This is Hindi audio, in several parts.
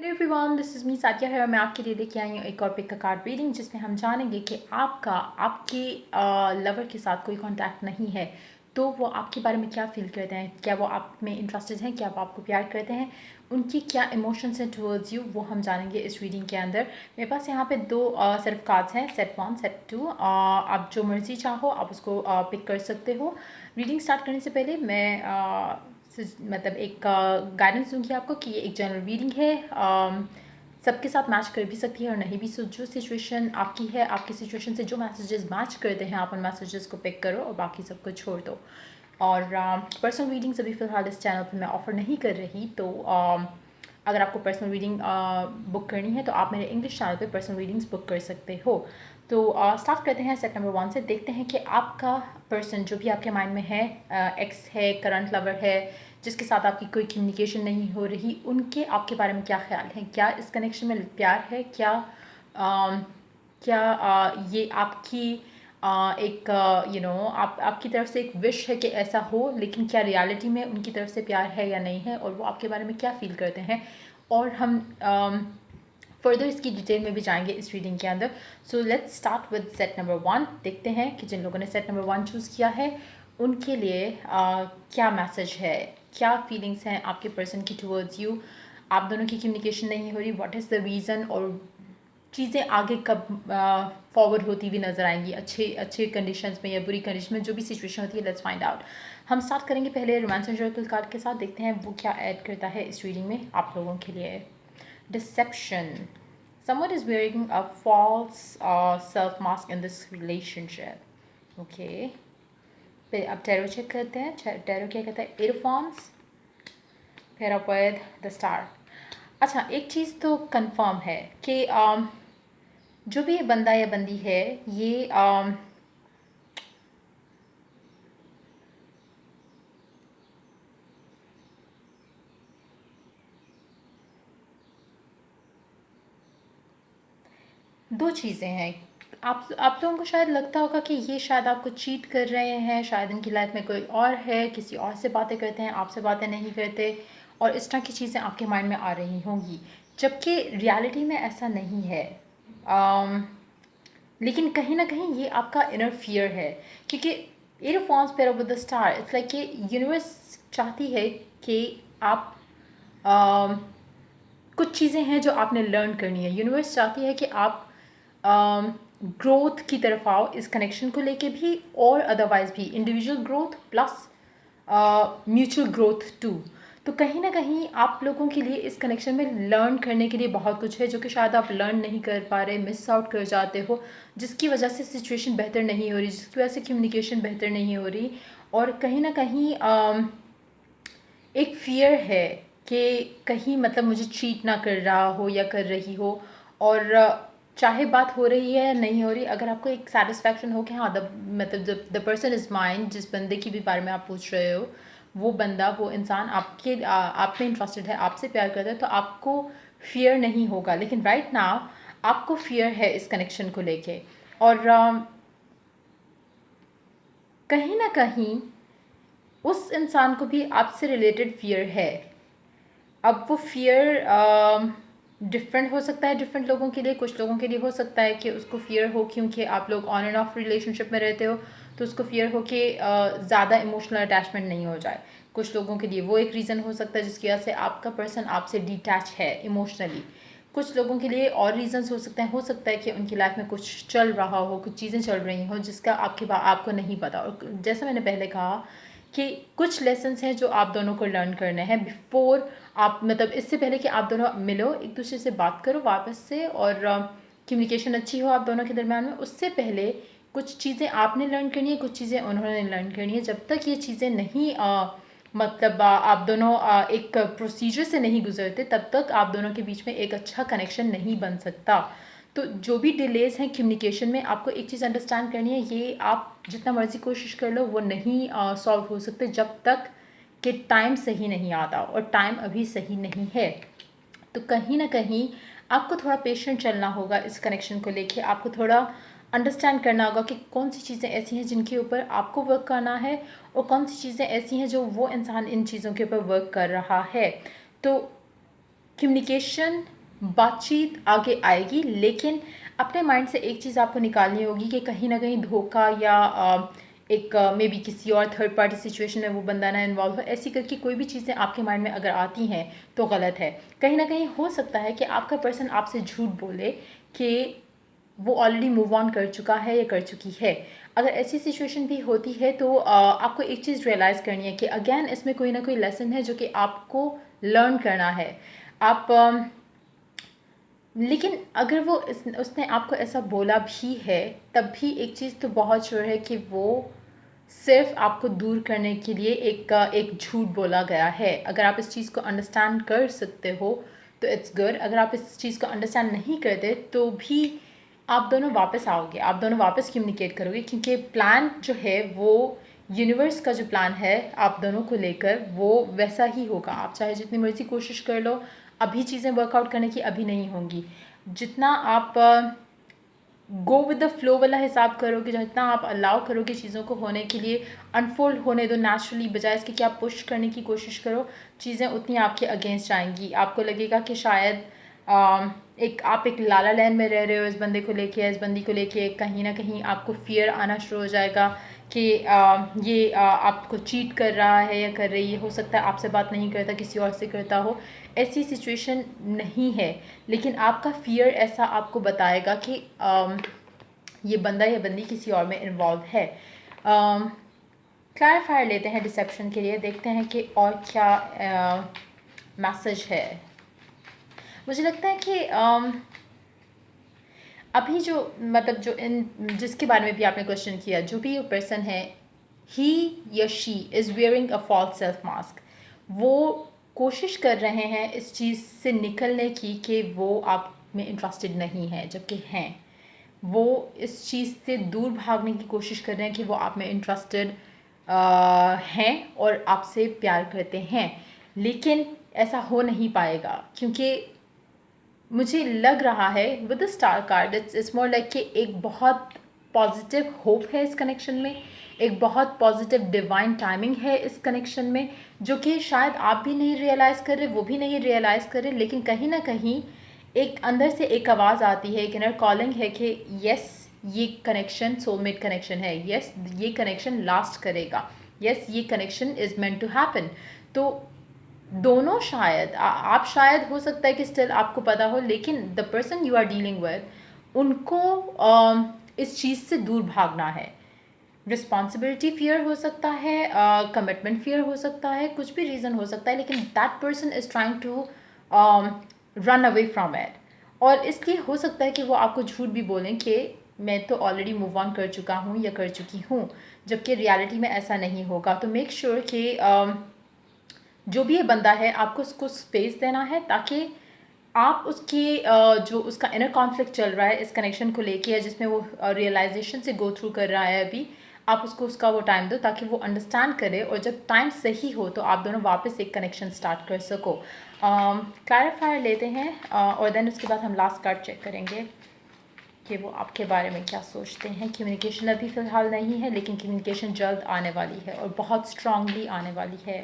Hello everyone, this is me Sathiya है और मैं आपके लिए लेके आई हूँ एक और पिक का कार्ड रीडिंग जिसमें हम जानेंगे कि आपके लवर के साथ कोई कांटेक्ट नहीं है तो वो आपके बारे में क्या फील करते हैं, क्या वो आप में इंटरेस्टेड हैं, क्या वो आपको प्यार करते हैं, उनकी क्या इमोशंस हैं टुवर्ड्स यू, वो हम जानेंगे इस रीडिंग के अंदर। मेरे पास यहाँ पे दो सेट ऑफ कार्ड्स हैं, सेट 1 सेट 2। आप जो मर्जी चाहो आप उसको पिक कर सकते हो। रीडिंग स्टार्ट करने से पहले मैं मतलब एक गाइडेंस दूंगी आपको कि ये एक जनरल रीडिंग है। सबके साथ मैच कर भी सकती है और नहीं भी। सो जो सिचुएशन आपकी है, आपकी सिचुएशन से जो मैसेजेस मैच करते हैं आप उन मैसेजेस को पिक करो और बाकी सबको छोड़ दो। और पर्सनल रीडिंग्स अभी फ़िलहाल इस चैनल पर मैं ऑफ़र नहीं कर रही, तो अगर आपको पर्सनल रीडिंग बुक करनी है तो आप मेरे इंग्लिश चैनल पे पर्सनल रीडिंग्स बुक कर सकते हो। तो स्टार्ट करते हैं सेट नंबर 1 से। देखते हैं कि आपका पर्सन जो भी आपके माइंड में है, एक्स है, करंट लवर है, जिसके साथ आपकी कोई कम्युनिकेशन नहीं हो रही, उनके आपके बारे में क्या ख्याल है। क्या इस कनेक्शन में प्यार है, क्या ये आपकी एक आपकी तरफ से एक विश है कि ऐसा हो, लेकिन क्या रियलिटी में उनकी तरफ से प्यार है या नहीं है, और वो आपके बारे में क्या फील करते हैं। और हम फर्दर इसकी डिटेल में भी जाएंगे इस रीडिंग के अंदर। So let's start with set number 1। देखते हैं कि जिन लोगों ने सेट नंबर 1 चूज़ किया है उनके लिए क्या मैसेज है, क्या फीलिंग्स हैं आपके पर्सन की टुवर्ड्स यू। आप दोनों की कम्युनिकेशन नहीं हो रही, व्हाट इज़ द रीज़न, और चीज़ें आगे कब फॉरवर्ड होती हुई नज़र आएंगी, अच्छे अच्छे कंडीशंस में या बुरी कंडीशन में, जो भी सिचुएशन होती है। Let's find out. हम स्टार्ट करेंगे पहले रोमांस एंड जोकल कार्ड के साथ। देखते हैं वो क्या ऐड करता है इस रीडिंग में आप लोगों के लिए। Deception. Someone is wearing a false self mask in this relationship. Okay. फिर अब टैरो चेक करते हैं। टैरो क्या कहता है? एरोफॉन्स, फिर अप द स्टार। अच्छा, एक चीज़ तो कंफर्म है कि जो भी ये बंदा या बंदी है, ये दो चीज़ें हैं। आप लोगों को शायद लगता होगा कि ये शायद आपको चीट कर रहे हैं, शायद इनकी लाइफ में कोई और है, किसी और से बातें करते हैं, आपसे बातें नहीं करते, और इस तरह की चीज़ें आपके माइंड में आ रही होंगी, जबकि रियलिटी में ऐसा नहीं है। अम, लेकिन कहीं ना कहीं ये आपका इनर फियर है, क्योंकि aerophones pair with the star, it's like कि यूनिवर्स चाहती है कि आप कुछ चीज़ें हैं जो आपने लर्न करनी है। यूनिवर्स चाहती है कि आप ग्रोथ की तरफ आओ इस कनेक्शन को लेके भी, और अदरवाइज भी individual growth plus mutual growth too. तो कहीं ना कहीं आप लोगों के लिए इस कनेक्शन में लर्न करने के लिए बहुत कुछ है, जो कि शायद आप लर्न नहीं कर पा रहे, मिस आउट कर जाते हो, जिसकी वजह से सिचुएशन बेहतर नहीं हो रही, जिसकी वजह से कम्युनिकेशन बेहतर नहीं हो रही। और कहीं ना कहीं एक फ़ियर है कि कहीं मतलब मुझे चीट ना कर रहा हो या कर रही हो। और चाहे बात हो रही है या नहीं हो रही, अगर आपको एक सेटिस्फैक्शन हो कि हाँ मतलब द पर्सन इज़ माइंड, जिस बंदे की भी बारे में आप पूछ रहे हो, वो बंदा, वो इंसान आप में इंटरेस्टेड है, आपसे प्यार करता है, तो आपको फ़ियर नहीं होगा। लेकिन राइट नाउ आपको फ़ियर है इस कनेक्शन को लेके। और कहीं ना कहीं उस इंसान को भी आपसे रिलेटेड फ़ियर है। अब वो फ़ियर डिफरेंट हो सकता है डिफरेंट लोगों के लिए। कुछ लोगों के लिए हो सकता है कि उसको फ़ियर हो क्योंकि आप लोग ऑन एंड ऑफ रिलेशनशिप में रहते हो, तो उसको फ़ियर हो कि ज़्यादा इमोशनल अटैचमेंट नहीं हो जाए। कुछ लोगों के लिए वो एक रीज़न हो सकता है जिसकी वजह से आपका पर्सन आपसे डिटैच है इमोशनली। कुछ लोगों के लिए और रीज़न्स हो सकता है कि उनकी लाइफ में कुछ चल रहा हो, कुछ चीज़ें चल रही हो जिसका आपको नहीं पता। और जैसा मैंने पहले कहा कि कुछ लेसन्स हैं जो आप दोनों को लर्न करने हैं बिफोर आप, मतलब इससे पहले कि आप दोनों मिलो, एक दूसरे से बात करो वापस से, और कम्युनिकेशन अच्छी हो आप दोनों के दरम्यान में, उससे पहले कुछ चीज़ें आपने लर्न करनी है, कुछ चीज़ें उन्होंने लर्न करनी है। जब तक ये चीज़ें नहीं मतलब आप दोनों एक प्रोसीजर से नहीं गुजरते, तब तक आप दोनों के बीच में एक अच्छा कनेक्शन नहीं बन सकता। तो जो भी डिलेज हैं कम्युनिकेशन में, आपको एक चीज़ अंडरस्टैंड करनी है, ये आप जितना मर्ज़ी कोशिश कर लो वो नहीं सॉल्व हो सकते जब तक कि टाइम सही नहीं आता, और टाइम अभी सही नहीं है। तो कहीं ना कहीं आपको थोड़ा पेशेंट चलना होगा इस कनेक्शन को लेके। आपको थोड़ा अंडरस्टैंड करना होगा कि कौन सी चीज़ें ऐसी हैं जिनके ऊपर आपको वर्क करना है, और कौन सी चीज़ें ऐसी हैं जो वो इंसान इन चीज़ों के ऊपर वर्क कर रहा है। तो कम्युनिकेशन, बातचीत आगे आएगी, लेकिन अपने माइंड से एक चीज़ आपको निकालनी होगी कि कहीं ना कहीं धोखा या एक मे बी किसी और थर्ड पार्टी सिचुएशन में वो बंदा ना इन्वॉल्व हो। ऐसी करके कोई भी चीज़ें आपके माइंड में अगर आती हैं तो गलत है। कहीं ना कहीं हो सकता है कि आपका पर्सन आपसे झूठ बोले कि वो ऑलरेडी मूव ऑन कर चुका है या कर चुकी है। अगर ऐसी सिचुएशन भी होती है तो आपको एक चीज़ रियलाइज़ करनी है कि अगेन इसमें कोई ना कोई लेसन है जो कि आपको लर्न करना है। आप लेकिन अगर वो उसने आपको ऐसा बोला भी है, तब भी एक चीज़ तो बहुत श्योर है कि वो सिर्फ आपको दूर करने के लिए एक झूठ बोला गया है। अगर आप इस चीज़ को अंडरस्टैंड कर सकते हो तो इट्स गुड। अगर आप इस चीज़ को अंडरस्टैंड नहीं करते तो भी आप दोनों वापस आओगे, आप दोनों वापस कम्युनिकेट करोगे, क्योंकि प्लान जो है वो यूनिवर्स का जो प्लान है आप दोनों को लेकर वो वैसा ही होगा। आप चाहे जितनी मर्ज़ी कोशिश कर लो, अभी चीज़ें वर्कआउट करने की अभी नहीं होंगी। जितना आप गो विद द फ्लो वाला हिसाब करोगे, जितना आप अलाउ करोगे चीज़ों को होने के लिए, अनफोल्ड होने दो नेचुरली, बजाय इसके कि आप पुश करने की कोशिश करो, चीज़ें उतनी आपके अगेंस्ट आएंगी। आपको लगेगा कि शायद आप एक लाला लैंड में रह रहे हो इस बंदे को लेके, इस बंदी को लेके, कहीं ना कहीं आपको फियर आना शुरू हो जाएगा कि ये आपको चीट कर रहा है या कर रही है। हो सकता है आपसे बात नहीं करता, किसी और से करता हो। ऐसी सिचुएशन नहीं है, लेकिन आपका फियर ऐसा आपको बताएगा कि ये बंदा या बंदी किसी और में इन्वॉल्व है। क्लैरिफायर लेते हैं डिसेप्शन के लिए, देखते हैं कि और क्या मैसेज है। मुझे लगता है कि अभी जो मतलब जो जिसके बारे में भी आपने क्वेश्चन किया, जो भी ये पर्सन है, ही या she is wearing a false self mask. वो कोशिश कर रहे हैं इस चीज़ से निकलने की कि वो आप में इंटरेस्टेड नहीं है, जबकि हैं। वो इस चीज़ से दूर भागने की कोशिश कर रहे हैं कि वो आप में इंटरेस्टेड हैं और आपसे प्यार करते हैं, लेकिन ऐसा हो नहीं पाएगा, क्योंकि मुझे लग रहा है with the star card it's more like कि एक बहुत पॉजिटिव होप है इस कनेक्शन में, एक बहुत पॉजिटिव डिवाइन टाइमिंग है इस कनेक्शन में, जो कि शायद आप भी नहीं रियलाइज़ कर रहे, वो भी नहीं रियलाइज़ कर रहे, लेकिन कहीं ना कहीं एक अंदर से एक आवाज़ आती है, एक इनर कॉलिंग है कि यस ये कनेक्शन सोलमेट कनेक्शन है, यस ये कनेक्शन लास्ट करेगा, यस ये connection is meant to happen. तो दोनों शायद आप शायद हो सकता है कि स्टिल आपको पता हो, लेकिन the person you are dealing with उनको इस चीज़ से दूर भागना है। रिस्पॉन्सिबिलिटी फियर हो सकता है, कमिटमेंट फियर हो सकता है, कुछ भी रीज़न हो सकता है, लेकिन that person is trying to run away from it. और इसलिए हो सकता है कि वो आपको झूठ भी बोलें कि मैं तो ऑलरेडी मूव ऑन कर चुका हूँ या कर चुकी हूँ, जबकि रियलिटी में ऐसा नहीं होगा। तो मेक श्योर कि जो भी ये बंदा है आपको उसको स्पेस देना है, ताकि आप उसकी जो उसका इनर कॉन्फ्लिक्ट चल रहा है इस कनेक्शन को लेके, या जिसमें वो रियलाइजेशन से गो थ्रू कर रहा है अभी, आप उसको उसका वो टाइम दो ताकि वो अंडरस्टैंड करे, और जब टाइम सही हो तो आप दोनों वापस एक कनेक्शन स्टार्ट कर सको। क्लैरिफायर लेते हैं और देन उसके बाद हम लास्ट कार्ड चेक करेंगे कि वो आपके बारे में क्या सोचते हैं। कम्युनिकेशन अभी फ़िलहाल नहीं है, लेकिन कम्युनिकेशन जल्द आने वाली है और बहुत स्ट्रांगली आने वाली है।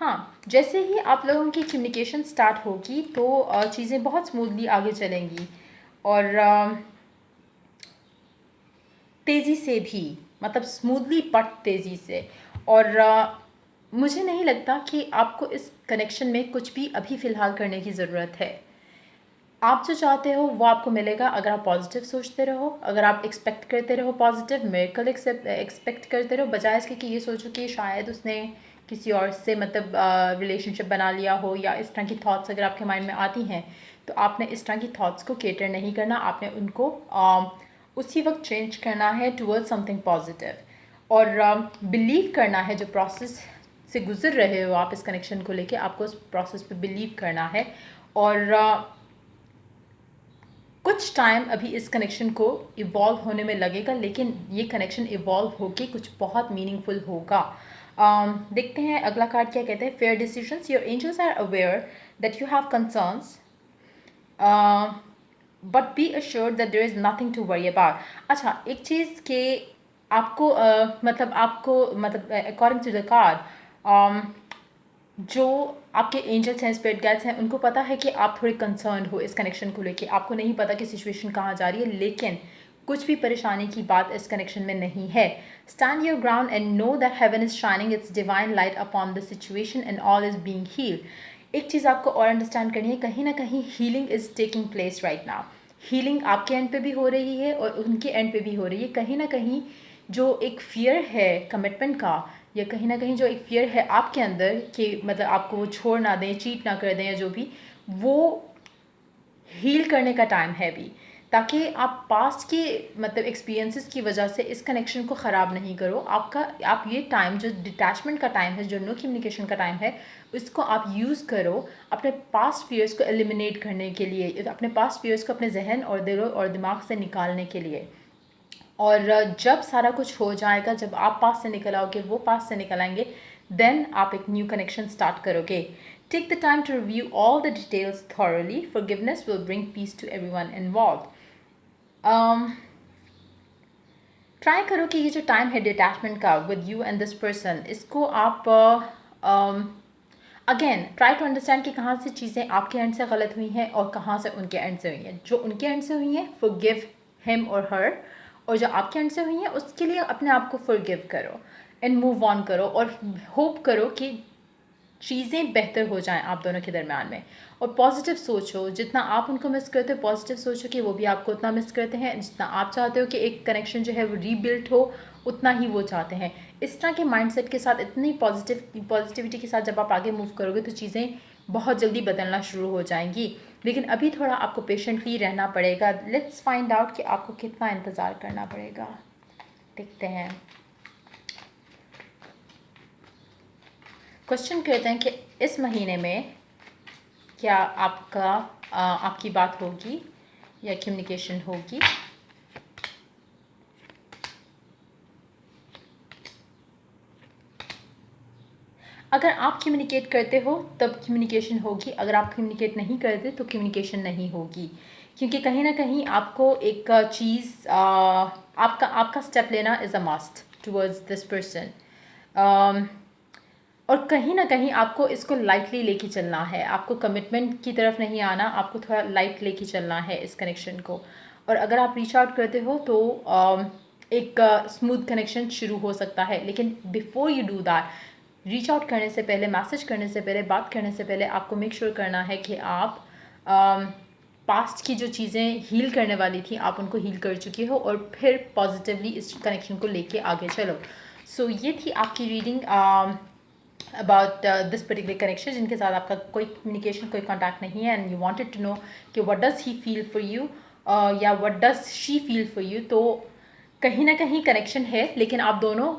हाँ, जैसे ही आप लोगों की कम्युनिकेशन स्टार्ट होगी तो चीज़ें बहुत स्मूथली आगे चलेंगी, और तेज़ी से भी, मतलब स्मूथली बट तेज़ी से। और मुझे नहीं लगता कि आपको इस कनेक्शन में कुछ भी अभी फ़िलहाल करने की ज़रूरत है। आप जो चाहते हो वो आपको मिलेगा अगर आप पॉजिटिव सोचते रहो, अगर आप एक्सपेक्ट करते रहो पॉजिटिव, मिरेकल एक्सपेक्ट करते रहो, बजाय इसके कि ये सोचो कि शायद उसने किसी और से मतलब रिलेशनशिप बना लिया हो, या इस तरह की थॉट्स अगर आपके माइंड में आती हैं तो आपने इस तरह की थॉट्स को केटर नहीं करना, आपने उनको उसी वक्त चेंज करना है टूवर्ड्स समथिंग पॉजिटिव, और बिलीव करना है जो प्रोसेस से गुजर रहे हो आप इस कनेक्शन को लेके, आपको उस प्रोसेस पे बिलीव करना है। और कुछ टाइम अभी इस कनेक्शन को इवॉल्व होने में लगेगा, लेकिन ये कनेक्शन इवॉल्व होके कुछ बहुत मीनिंगफुल होगा। देखते हैं अगला कार्ड क्या कहते हैं। Fair decisions, your angels are aware that you have concerns but be assured that there is nothing to worry about. अच्छा, एक चीज़ के आपको मतलब अकॉर्डिंग टू द कार्ड जो आपके एंजल्स हैं, स्पिरिट गाइड्स हैं, उनको पता है कि आप थोड़े कंसर्न हो इस कनेक्शन को लेके। आपको नहीं पता कि सिचुएशन कहाँ जा रही है, लेकिन कुछ भी परेशानी की बात इस कनेक्शन में नहीं है। Stand your ground and know that heaven is shining its divine light upon the situation and all is being healed. एक चीज़ आपको और अंडरस्टैंड करनी है, कहीं ना कहीं healing is taking place right now. Healing आपके एंड पे भी हो रही है और उनके एंड पे भी हो रही है। कहीं ना कहीं जो एक फियर है कमिटमेंट का, या कहीं ना कहीं जो एक फियर है आपके अंदर कि मतलब आपको वो छोड़ ना दें, चीट ना कर दें, या जो भी, वो हील करने का टाइम है भी, ताकि आप पास्ट के मतलब एक्सपीरियंसेस की वजह से इस कनेक्शन को ख़राब नहीं करो। आप ये टाइम जो डिटैचमेंट का टाइम है, जो नो कम्युनिकेशन का टाइम है, उसको आप यूज़ करो अपने पास्ट फियर्स को एलिमिनेट करने के लिए, अपने पास्ट फियर्स को अपने जहन और दिलों और दिमाग से निकालने के लिए। और जब सारा कुछ हो जाएगा, जब आप पास से निकल आओगे, वो पास से निकल आएंगे, देन आप एक न्यू कनेक्शन स्टार्ट करोगे। Take the time to review all the details thoroughly. Forgiveness will bring peace to everyone involved. Try करो कि ये जो टाइम है डिटैचमेंट का with you and this person, इसको आप अगेन ट्राई टू अंडरस्टैंड कि कहाँ से चीज़ें आपके एंड से गलत हुई हैं और कहाँ से उनके एंड से हुई हैं। जो उनके एंड से हुई हैं, फॉरगिव हिम और हर, और जो आपके एंड से हुई हैं उसके लिए अपने आप को फॉरगिव करो एंड मूव ऑन करो, और होप करो कि चीज़ें बेहतर हो जाएं आप दोनों के दरम्यान में। और पॉजिटिव सोचो, जितना आप उनको मिस करते हो पॉजिटिव सोचो कि वो भी आपको उतना मिस करते हैं। जितना आप चाहते हो कि एक कनेक्शन जो है वो रीबिल्ड हो, उतना ही वो चाहते हैं। इस तरह के माइंडसेट के साथ, इतनी पॉजिटिविटी के साथ जब आप आगे मूव करोगे तो चीज़ें बहुत जल्दी बदलना शुरू हो जाएंगी। लेकिन अभी थोड़ा आपको पेशेंटली रहना पड़ेगा। लेट्स फाइंड आउट कि आपको कितना इंतज़ार करना पड़ेगा। देखते हैं, क्वेश्चन करते हैं कि इस महीने में क्या आपकी बात होगी या कम्युनिकेशन होगी। अगर आप कम्युनिकेट करते हो तब कम्युनिकेशन होगी, अगर आप कम्युनिकेट नहीं करते तो कम्युनिकेशन नहीं होगी। क्योंकि कहीं ना कहीं आपको एक चीज़ आपका स्टेप लेना is a must towards this person. और कहीं ना कहीं आपको इसको लाइटली लेके चलना है। आपको कमिटमेंट की तरफ नहीं आना, आपको थोड़ा लाइट लेके चलना है इस कनेक्शन को। और अगर आप रीच आउट करते हो तो एक स्मूथ कनेक्शन शुरू हो सकता है। लेकिन before you do that, reach out करने से पहले, मैसेज करने से पहले, बात करने से पहले आपको मेक श्योर करना है कि आप पास्ट की जो चीज़ें हील करने वाली थी आप उनको हील कर चुके हो, और फिर पॉजिटिवली इस कनेक्शन को लेके आगे चलो। सो ये थी आपकी reading about this particular connection, जिनके साथ आपका कोई कम्युनिकेशन, कोई कॉन्टैक्ट नहीं है, and you wanted to know कि what does he feel for you या what does she feel for you. तो कहीं ना कहीं कनेक्शन है, लेकिन आप दोनों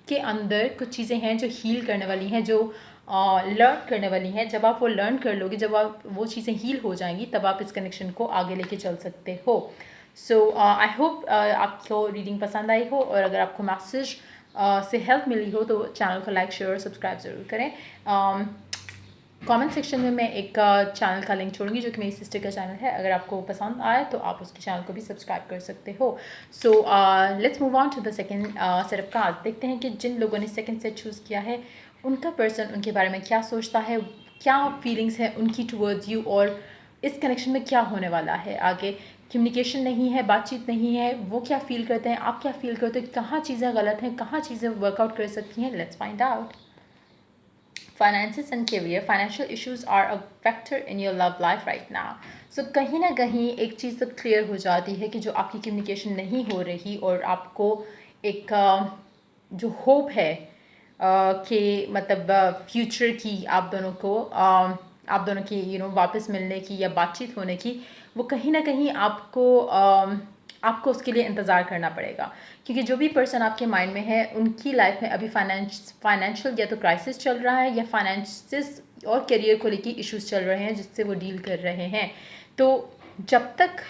के अंदर कुछ चीज़ें हैं जो हील करने वाली हैं, जो लर्न करने वाली हैं। जब आप वो लर्न कर लोगे, जब आप वो चीज़ें हील हो जाएंगी, तब आप इस कनेक्शन को आगे लेके चल सकते हो। सो आई होप आपको रीडिंग पसंद आई हो, और अगर आपको मैसेज से हेल्प मिली हो तो चैनल को लाइक, शेयर और सब्सक्राइब ज़रूर करें। कमेंट सेक्शन में मैं एक चैनल का लिंक छोड़ूंगी जो कि मेरी सिस्टर का चैनल है। अगर आपको पसंद आए तो आप उसके चैनल को भी सब्सक्राइब कर सकते हो। So let's move on to the second set of cards. देखते हैं कि जिन लोगों ने सेकंड सेट चूज़ किया है उनका पर्सन उनके बारे में क्या सोचता है, क्या फीलिंग्स हैं उनकी टुवर्ड्स यू, और इस कनेक्शन में क्या होने वाला है आगे। कम्युनिकेशन नहीं है, बातचीत नहीं है, वो क्या फ़ील करते हैं, आप क्या फ़ील करते हो, कहाँ चीज़ें गलत हैं, कहाँ चीज़ें वर्कआउट कर सकती हैं। Let's find out. Finances and career. Financial issues are a factor in your love life right now. So कहीं ना कहीं एक चीज़ तो क्लियर हो जाती है कि जो आपकी कम्युनिकेशन नहीं हो रही, और आपको एक जो होप है कि मतलब फ्यूचर की आप दोनों को आप दोनों की वापस मिलने की या बातचीत होने की, वो कहीं ना कहीं आपको उसके लिए इंतज़ार करना पड़ेगा। क्योंकि जो भी पर्सन आपके माइंड में है उनकी लाइफ में अभी फाइनेंशियल या तो क्राइसिस चल रहा है, या फाइनेंसिस और करियर को लेकर इश्यूज चल रहे हैं जिससे वो डील कर रहे हैं। तो जब तक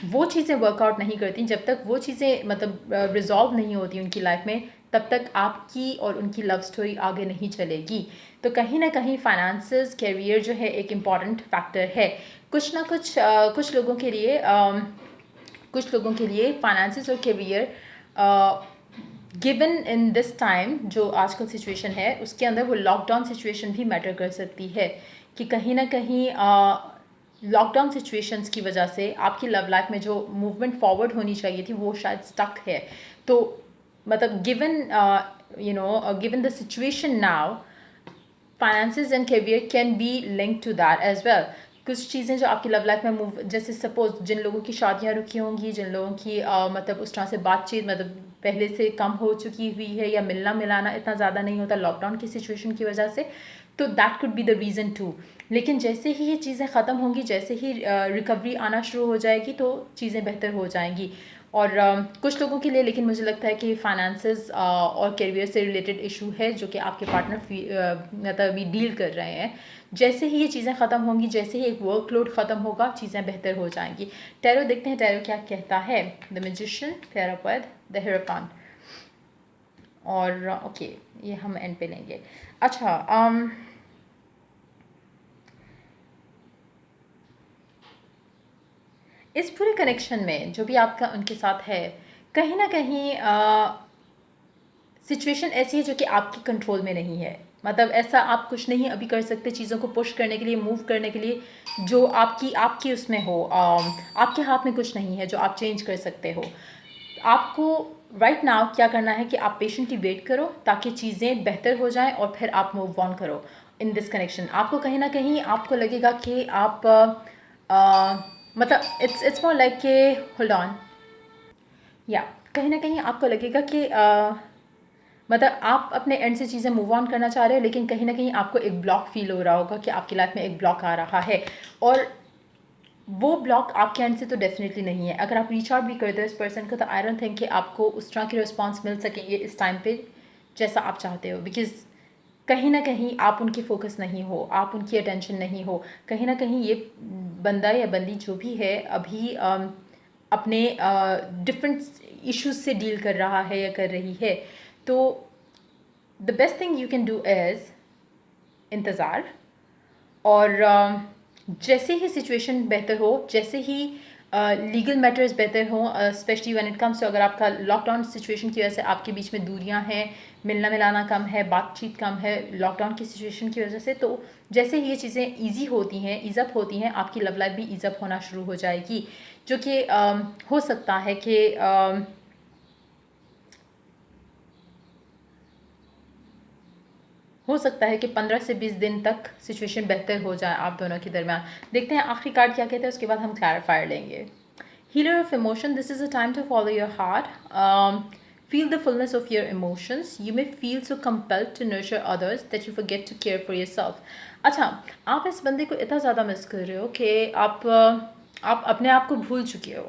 वो चीज़ें वर्कआउट नहीं करती, जब तक वो चीज़ें मतलब रिजॉल्व नहीं होती उनकी लाइफ में, तब तक आपकी और उनकी लव स्टोरी आगे नहीं चलेगी। तो कहीं ना कहीं फाइनेंसेस, कैरियर जो है एक इम्पॉर्टेंट फैक्टर है। कुछ ना कुछ लोगों के लिए फाइनेंसेस और career given in this time जो आजकल सिचुएशन है उसके अंदर वो लॉकडाउन सिचुएशन भी मैटर कर सकती है कि कहीं ना कहीं लॉकडाउन सिचुएशंस की वजह से आपकी लव लाइफ में जो मूवमेंट फॉरवर्ड होनी चाहिए थी वो शायद स्टक है। तो मतलब given given the situation now finances and career can be link to that as well. कुछ चीज़ें जो आपकी लव लाइफ में मूव, जैसे सपोज जिन लोगों की शादियां रुकी होंगी, जिन लोगों की मतलब उस तरह से बातचीत मतलब पहले से कम हो चुकी हुई है या मिलना मिलाना इतना ज़्यादा नहीं होता लॉकडाउन की सिचुएशन की वजह से, तो that could be the reason too. लेकिन जैसे ही ये चीज़ें ख़त्म होंगी, जैसे ही रिकवरी आना शुरू हो जाएगी तो चीज़ें बेहतर हो जाएंगी। और कुछ लोगों के लिए लेकिन मुझे लगता है कि फाइनेंसेस और करियर से रिलेटेड इशू है जो कि आपके पार्टनर मतलब अभी डील कर रहे हैं। जैसे ही ये चीज़ें ख़त्म होंगी, जैसे ही एक वर्कलोड ख़त्म होगा, चीज़ें बेहतर हो जाएंगी। टैरो देखते हैं टैरो क्या कहता है। द मैजिशियन, थेरापॉड, द हेरोफेंट। और ओके, ये हम एंड पे लेंगे। अच्छा, इस पूरे कनेक्शन में जो भी आपका उनके साथ है, कहीं ना कहीं सिचुएशन ऐसी है जो कि आपके कंट्रोल में नहीं है। मतलब ऐसा आप कुछ नहीं अभी कर सकते चीज़ों को पुश करने के लिए, मूव करने के लिए, जो आपकी आपकी उसमें हो। आपके हाथ में कुछ नहीं है जो आप चेंज कर सकते हो। आपको राइट नाउ क्या करना है कि आप पेशेंटली वेट करो ताकि चीज़ें बेहतर हो जाएं और फिर आप मूव ऑन करो इन दिस कनेक्शन। आपको कहीं ना कहीं आपको लगेगा कि आप मतलब इट्स मोर लाइक के होल्ड ऑन, या कहीं ना कहीं आपको लगेगा कि मतलब आप अपने एंड से चीज़ें मूव ऑन करना चाह रहे हो, लेकिन कहीं ना कहीं आपको एक ब्लॉक फील हो रहा होगा कि आपकी लाइफ में एक ब्लॉक आ रहा है। और वो ब्लॉक आपके एंड से तो डेफिनेटली नहीं है। अगर आप रीच आउट भी करते हो इस पर्सन को, तो आई डोंट थिंक कि आपको उस तरह की रिस्पॉन्स मिल सकेंगे इस टाइम पे जैसा आप चाहते हो। बिकॉज कहीं ना कहीं आप उनकी फोकस नहीं हो, आप उनकी अटेंशन नहीं हो। कहीं ना कहीं ये बंदा या बंदी जो भी है अभी अपने डिफरेंट इश्यूज से डील कर रहा है या कर रही है। तो the best thing you can do is इंतज़ार। और जैसे ही सिचुएशन बेहतर हो, जैसे ही लीगल मैटर्स बेहतर हों, specially when it comes to, अगर आपका लॉकडाउन सिचुएशन की वजह से आपके बीच में दूरियां हैं, मिलना मिलाना कम है, बातचीत कम है लॉकडाउन की सिचुएशन की वजह से, तो जैसे ही ये चीज़ें ईजी होती हैं, ईज़अप होती हैं, आपकी लव लाइफ भी ईज़अप होना शुरू हो जाएगी। जो कि हो सकता है कि हो सकता है कि 15 से 20 दिन तक सिचुएशन बेहतर हो जाए आप दोनों के दरमियान। देखते हैं आखिरी कार्ड क्या कहते हैं, उसके बाद हम क्लैरिफायर लेंगे। Healer of emotion, this is a time to follow your heart. Feel the fullness of your emotions. You may feel so compelled to nurture others that you forget to care for yourself. अच्छा, आप इस बंदे को इतना ज़्यादा मिस कर रहे हो कि आप अपने आप को भूल चुके हो।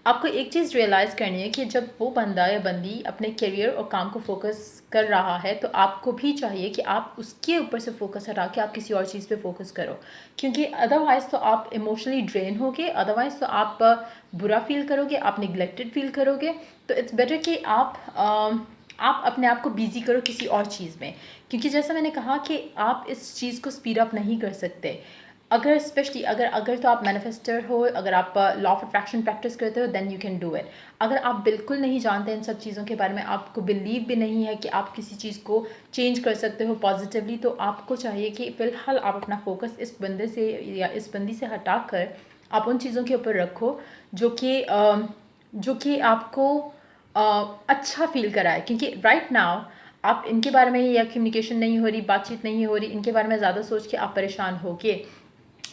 आपको एक चीज़ रियलाइज़ करनी है कि जब वो बंदा या बंदी अपने करियर और काम को फोकस कर रहा है, तो आपको भी चाहिए कि आप उसके ऊपर से फोकस हटा के आप किसी और चीज़ पे फोकस करो। क्योंकि अदरवाइज़ तो आप इमोशनली ड्रेन होगे, अदरवाइज़ तो आप बुरा फील करोगे, आप निगलेक्टेड फील करोगे। तो इट्स बेटर कि आप अपने आप को बिजी करो किसी और चीज़ में। क्योंकि जैसा मैंने कहा कि आप इस चीज़ को स्पीड अप नहीं कर सकते। अगर स्पेशली अगर तो आप मैनिफेस्टर हो, अगर आप लॉ ऑफ अट्रैक्शन प्रैक्टिस करते हो, then you can do it. अगर आप बिल्कुल नहीं जानते इन सब चीज़ों के बारे में, आपको बिलीव भी नहीं है कि आप किसी चीज़ को चेंज कर सकते हो पॉजिटिवली, तो आपको चाहिए कि फ़िलहाल आप अपना फोकस इस बंदे से या इस बंदी से हटा कर आप उन चीज़ों के ऊपर रखो जो कि आपको अच्छा फील कराए। क्योंकि राइट नाउ आप इनके बारे में या कम्युनिकेशन नहीं हो रही, बातचीत नहीं हो रही, इनके बारे में ज़्यादा सोच के आप परेशान होगे।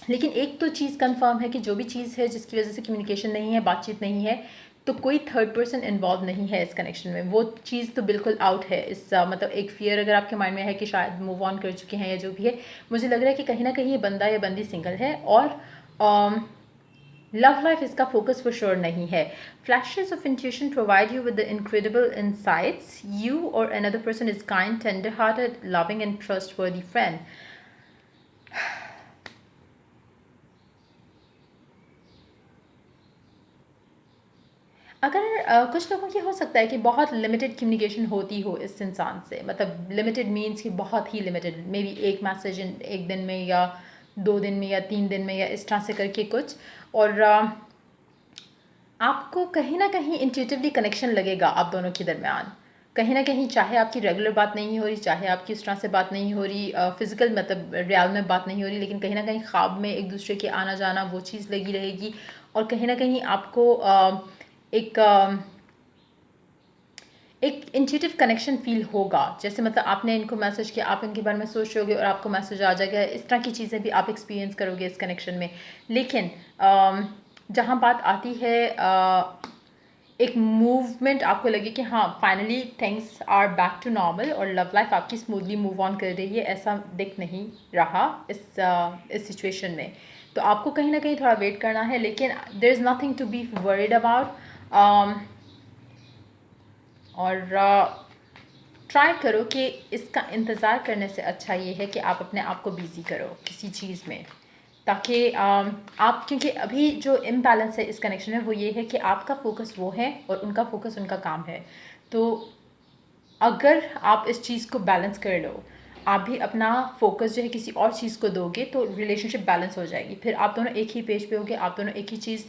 लेकिन एक तो चीज़ कंफर्म है कि जो भी चीज़ है जिसकी वजह से कम्युनिकेशन नहीं है, बातचीत नहीं है, तो कोई थर्ड पर्सन इन्वॉल्व नहीं है इस कनेक्शन में। वो चीज़ तो बिल्कुल आउट है। इस मतलब एक फियर अगर आपके माइंड में है कि शायद मूव ऑन कर चुके हैं या जो भी है, मुझे लग रहा है कि कहीं ना कहीं ये बंदा या बंदी सिंगल है और लव लाइफ इसका फोकस फॉर श्योर नहीं है। Flashes of intuition provide you with the incredible insights. You और another person is kind, tender hearted, loving and trustworthy friend. अगर कुछ लोगों की हो सकता है कि बहुत लिमिटेड कम्युनिकेशन होती हो इस इंसान से, मतलब लिमिटेड मीन्स कि बहुत ही लिमिटेड, मे बी एक मैसेज एक दिन में या 2 दिन में या 3 दिन में या इस तरह से करके कुछ। और आपको कहीं ना कहीं इंट्यूटिवली कनेक्शन लगेगा आप दोनों के दरमियान, कहीं ना कहीं, चाहे आपकी रेगुलर बात नहीं हो रही, चाहे आपकी उस तरह से बात नहीं हो रही, फिजिकल मतलब रियल में बात नहीं हो रही, लेकिन कहीं ना कहीं ख्वाब में एक दूसरे के आना जाना वो चीज़ लगी रहेगी। और कहीं ना कहीं आपको एक एक इंट्यूटिव कनेक्शन फील होगा, जैसे मतलब आपने इनको मैसेज किया, आप इनके बारे में सोच रहे होगे और आपको मैसेज आ जाएगा। इस तरह की चीज़ें भी आप एक्सपीरियंस करोगे इस कनेक्शन में। लेकिन जहाँ बात आती है एक मूवमेंट, आपको लगे कि हाँ finally things are back to normal और लव लाइफ आपकी स्मूथली मूव ऑन कर रही है, ऐसा दिख नहीं रहा इस सिचुएशन में। तो आपको कहीं ना कहीं थोड़ा वेट करना है, लेकिन there is nothing to be worried about. और ट्राई करो कि इसका इंतज़ार करने से अच्छा ये है कि आप अपने आप को बिज़ी करो किसी चीज़ में, ताकि आप, क्योंकि अभी जो इम्बैलेंस है इस कनेक्शन में वो ये है कि आपका फोकस वो है और उनका फोकस उनका काम है। तो अगर आप इस चीज़ को बैलेंस कर लो, आप भी अपना फोकस जो है किसी और चीज़ को दोगे, तो रिलेशनशिप बैलेंस हो जाएगी। फिर आप दोनों एक ही पेज पे होगे, आप दोनों एक ही चीज़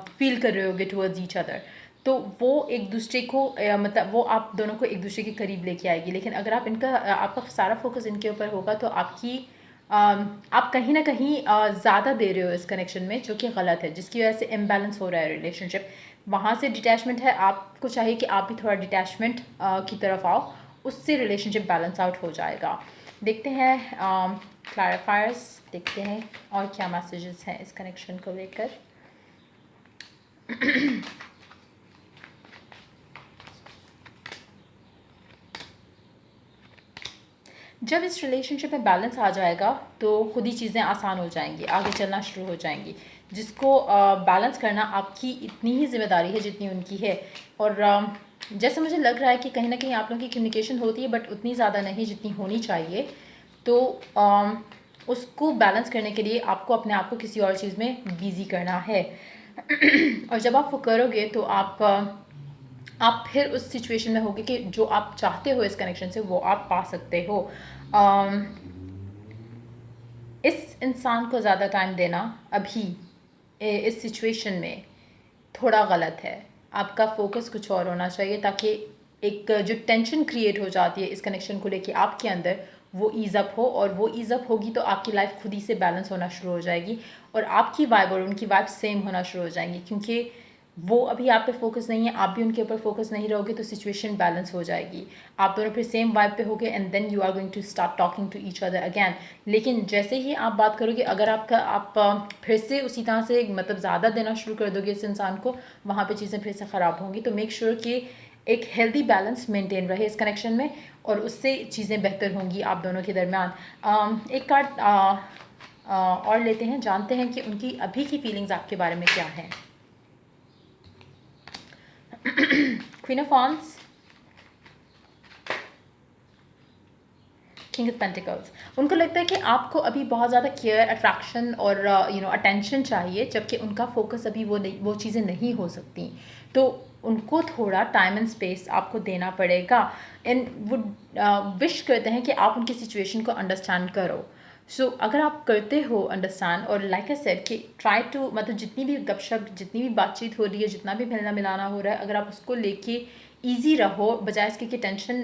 फील कर रहे होगे टुवर्ड्स ईच अदर। तो वो एक दूसरे को मतलब वो आप दोनों को एक दूसरे के करीब लेके आएगी। लेकिन अगर आप आपका सारा फोकस इनके ऊपर होगा, तो आप कहीं ना कहीं ज़्यादा दे रहे हो इस कनेक्शन में, जो कि गलत है, जिसकी वजह से इम्बैलेंस हो रहा है रिलेशनशिप। वहाँ से डिटैचमेंट है, आपको चाहिए कि आप भी थोड़ा डिटैचमेंट की तरफ आओ, उससे रिलेशनशिप बैलेंस आउट हो जाएगा। देखते हैं क्लैरिफायर्स, देखते हैं और क्या मैसेजेस हैं इस कनेक्शन को लेकर। जब इस रिलेशनशिप में बैलेंस आ जाएगा तो खुद ही चीज़ें आसान हो जाएंगी, आगे चलना शुरू हो जाएंगी। जिसको बैलेंस करना आपकी इतनी ही जिम्मेदारी है जितनी उनकी है। और जैसे मुझे लग रहा है कि कहीं ना कहीं आप लोगों की कम्युनिकेशन होती है, बट उतनी ज़्यादा नहीं जितनी होनी चाहिए। तो उसको बैलेंस करने के लिए आपको अपने आप को किसी और चीज़ में बिज़ी करना है। और जब आप वो करोगे तो आप फिर उस सिचुएशन में होगे कि जो आप चाहते हो इस कनेक्शन से वो आप पा सकते हो। इस इंसान को ज़्यादा टाइम देना अभी इस सिचुएशन में थोड़ा गलत है। आपका फोकस कुछ और होना चाहिए, ताकि एक जो टेंशन क्रिएट हो जाती है इस कनेक्शन को लेके आपके अंदर, वो ईज़ अप हो। और वो ईज़ अप होगी तो आपकी लाइफ खुद ही से बैलेंस होना शुरू हो जाएगी, और आपकी वाइब और उनकी वाइब सेम होना शुरू हो जाएंगी। क्योंकि वो अभी आप पे फोकस नहीं है, आप भी उनके ऊपर फोकस नहीं रहोगे, तो सिचुएशन बैलेंस हो जाएगी। आप दोनों फिर सेम वाइब पे होगे and then you are going to start talking to each other again. लेकिन जैसे ही आप बात करोगे, अगर आप फिर से उसी तरह से मतलब ज़्यादा देना शुरू कर दोगे इस इंसान को, वहाँ पे चीज़ें फिर से ख़राब होंगी। तो मेक श्योर कि एक हेल्दी बैलेंस मेंटेन रहे इस कनेक्शन में, और उससे चीज़ें बेहतर होंगी आप दोनों के दरमियान। एक कार्ड और लेते हैं, जानते हैं कि उनकी अभी की फीलिंग्स आपके बारे में क्या हैं। Queen of wands, king of pentacles. उनको लगता है कि आपको अभी बहुत ज़्यादा केयर, अट्रैक्शन और अटेंशन चाहिए, जबकि उनका फोकस अभी वो चीज़ें नहीं हो सकती। तो उनको थोड़ा टाइम एंड स्पेस आपको देना पड़ेगा। एंड वो विश करते हैं कि आप उनकी सिचुएशन को अंडरस्टैंड करो। सो अगर आप करते हो अंडरस्टैंड, और लाइक आई सेड कि ट्राई टू, मतलब जितनी भी गपशप, जितनी भी बातचीत हो रही है, जितना भी मिलना मिलाना हो रहा है, अगर आप उसको लेके ईजी रहो, बजाय इसके कि टेंशन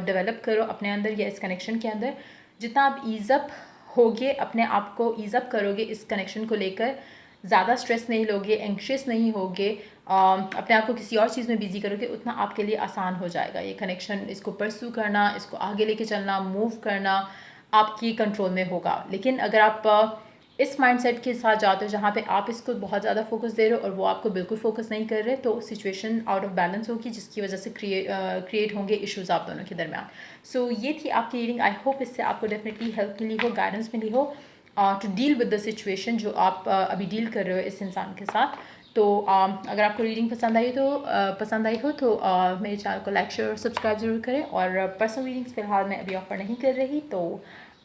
डेवलप करो अपने अंदर या इस कनेक्शन के अंदर। जितना आप ईज़अप होगे, अपने आप को ईज़अप करोगे इस कनेक्शन को लेकर, ज़्यादा स्ट्रेस नहीं लोगे, एंक्शियस नहीं होगे, अपने आप को किसी और चीज़ में बिजी करोगे, उतना आपके लिए आसान हो जाएगा ये कनेक्शन। इसको परस्यू करना, इसको आगे लेके चलना, मूव करना आपकी कंट्रोल में होगा। लेकिन अगर आप इस माइंडसेट के साथ जाते हो जहाँ पे आप इसको बहुत ज़्यादा फोकस दे रहे हो और वो आपको बिल्कुल फोकस नहीं कर रहे, तो सिचुएशन आउट ऑफ बैलेंस होगी, जिसकी वजह से क्रिएट होंगे इश्यूज़ आप दोनों के दरमियान। सो ये थी आपकी रीडिंग। आई होप इससे आपको डेफिनेटली हेल्प मिली हो, गाइडेंस मिली हो to deal with the situation जो आप अभी डील कर रहे हो इस इंसान के साथ। तो अगर आपको रीडिंग पसंद आई हो तो मेरे चैनल को लाइक, शेयर और सब्सक्राइब ज़रूर करें। और पर्सनल रीडिंग्स फ़िलहाल मैं अभी ऑफ़र नहीं कर रही, तो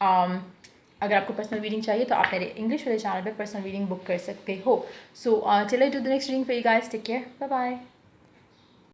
अगर आपको पर्सनल रीडिंग चाहिए तो आप मेरे इंग्लिश वाले चैनल पे पर्सनल रीडिंग बुक कर सकते हो। So till I do the next reading for you guys, take care, bye bye.